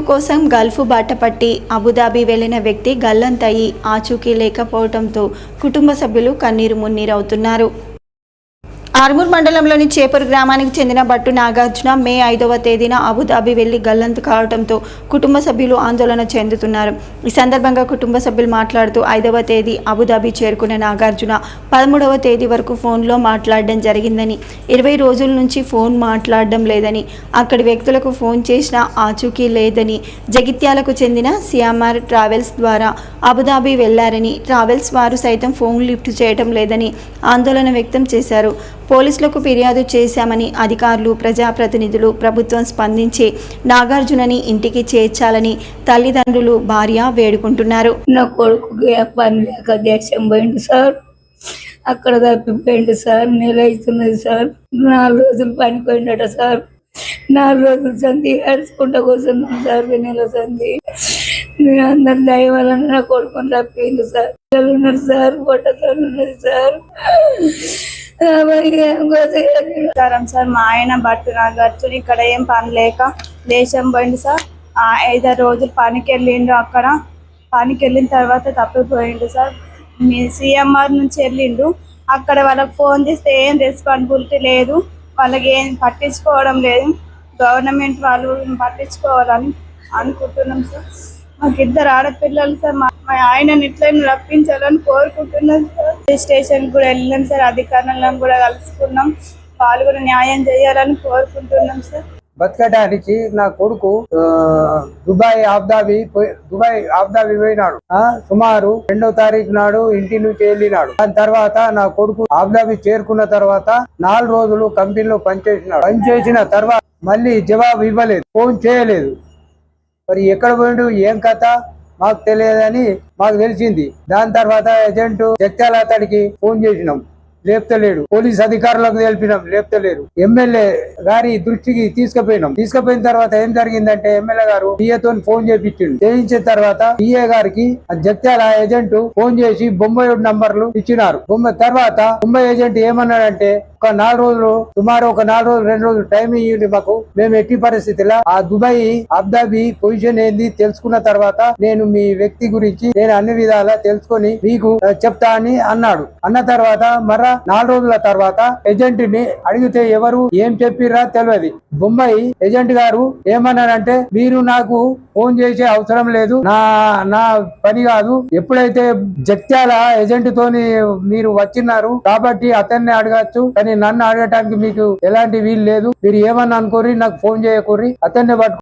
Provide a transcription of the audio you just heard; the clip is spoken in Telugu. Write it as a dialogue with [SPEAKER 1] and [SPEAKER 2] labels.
[SPEAKER 1] కొడుకు కోసం గల్ఫ్ బాట పట్టి అబుదాబి వెళ్లిన వ్యక్తి గల్లంతయి ఆచూకీ లేకపోవడంతో కుటుంబ సభ్యులు కన్నీరు మున్నీరవుతున్నారు. ఆర్మూర్ మండలంలోని చేపూరు గ్రామానికి చెందిన బట్టు నాగార్జున మే 5వ తేదీన అబుదాబి వెళ్లి గల్లంతు కావడంతో కుటుంబ సభ్యులు ఆందోళన చెందుతున్నారు. ఈ సందర్భంగా కుటుంబ సభ్యులు మాట్లాడుతూ 5వ తేదీ అబుదాబి చేరుకున్న నాగార్జున 13వ తేదీ వరకు ఫోన్లో మాట్లాడడం జరిగిందని, 20 రోజుల నుంచి ఫోన్ మాట్లాడడం లేదని, అక్కడి వ్యక్తులకు ఫోన్ చేసినా ఆచూకీ లేదని, జగిత్యాలకు చెందిన సిఎంఆర్ ట్రావెల్స్ ద్వారా అబుదాబి వెళ్లారని, ట్రావెల్స్ వారు సైతం ఫోన్ లిఫ్ట్ చేయడం లేదని ఆందోళన వ్యక్తం చేశారు. పోలీసులకు ఫిర్యాదు చేశామని అధికారులు, ప్రజాప్రతినిధులు, ప్రభుత్వం స్పందించి నాగార్జునని ఇంటికి చేర్చాలని తల్లిదండ్రులు, భార్య వేడుకుంటున్నారు.
[SPEAKER 2] నా కొడుకు పని లేక దేశం పోయిండు సార్, అక్కడ తప్పిపోయిండు సార్. నెల అవుతున్నది సార్. 4 రోజులు పనికి పోయిండట సార్. 4 రోజులు సంధి ఏడ్చుకుంటా కూర్చున్నాం సార్. నెల సంధి అందరు దయ వల్ల నా కొడుకుని తప్పిండు సార్. పిల్లలు ఉన్నారు సార్, పొట్టతో ఉన్నది సార్.
[SPEAKER 3] సార్ మా ఆయన బట్టు నాగార్జున ఇక్కడ ఏం పని లేక దేశం పోయిండు సార్. 5 రోజులు పనికి వెళ్ళిండు. అక్కడ పనికి వెళ్ళిన తర్వాత తప్పిపోయిండు సార్. మీ సిఎంఆర్ నుంచి వెళ్ళిండు. అక్కడ వాళ్ళకి ఫోన్ చేస్తే ఏం రెస్పాన్సిబిలిటీ లేదు, వాళ్ళకి ఏం పట్టించుకోవడం లేదు. గవర్నమెంట్ వాళ్ళు పట్టించుకోవాలని అనుకుంటున్నాం సార్. మాకు 2 ఆడపిల్లలు సార్. మా ఆయనని ఇట్లయినా రప్పించాలని కోరుకుంటున్నాం సార్. స్టేషన్ కూడా వెళ్ళినాం సార్, అధికారులను కూడా కలుసుకున్నాం. వాళ్ళు కూడా న్యాయం చేయాలని కోరుకుంటున్నాం సార్.
[SPEAKER 4] బతకడానికి నా కొడుకు దుబాయ్ అబుదాబి పోయినాడు. సుమారు 2వ తారీఖు నాడు ఇంటి నుంచి వెళ్ళినాడు. దాని తర్వాత నా కొడుకు అబుదాబి చేరుకున్న తర్వాత 4 రోజులు కంపెనీలో పనిచేసిన తర్వాత మళ్ళీ జవాబు ఇవ్వలేదు, ఫోన్ చేయలేదు. మరి ఎక్కడ పోయిండు, ఏం కథ మాకు తెలియదని మాకు తెలిసింది. దాని తర్వాత ఏజెంట్ జగ్త్యాల అతడికి ఫోన్ చేసినాం, లేపుతలేడు. పోలీస్ అధికారులకు తెలిపినాం, లేపుతలేరు. ఎమ్మెల్యే గారి దృష్టికి తీసుకుపోయిన తర్వాత ఏం జరిగిందంటే ఎమ్మెల్యే గారు పిఏతో ఫోన్ చేయించిన తర్వాత పిఏ గారికి జగ్త్యాల ఏజెంట్ ఫోన్ చేసి బొంబాయి నంబర్లు ఇచ్చినారు. తర్వాత బొంబాయి ఏజెంట్ ఏమన్నాడంటే ఒక 4 రోజులు, సుమారు ఒక 4 రోజులు 2 రోజులు టైం ఇవ్వండి మాకు, మేము ఎట్టి పరిస్థితిలో ఆ దుబాయ్ అబుదాబి పొజిషన్ ఏంది తెలుసుకున్న తర్వాత నేను మీ వ్యక్తి గురించి నేను అన్ని విధాలా తెలుసుకొని మీకు చెప్తా అని అన్నాడు. అన్న తర్వాత 4 రోజుల తర్వాత ఏజెంట్ ని అడిగితే ఎవరు ఏం చెప్పిర్రా తెలియదు. బొంబాయి ఏజెంట్ గారు ఏమన్నారంటే మీరు నాకు ఫోన్ చేసే అవసరం లేదు, నా పని కాదు. ఎప్పుడైతే జగ్త్యాల ఏజెంట్ తోని మీరు వచ్చినారు కాబట్టి అతన్ని అడగచ్చు, కానీ నన్ను అడగటానికి మీకు ఎలాంటి వీలు లేదు. మీరు ఏమన్నా అనుకోరి, నాకు ఫోన్ చేయకూరి, అతన్ని పట్టుకు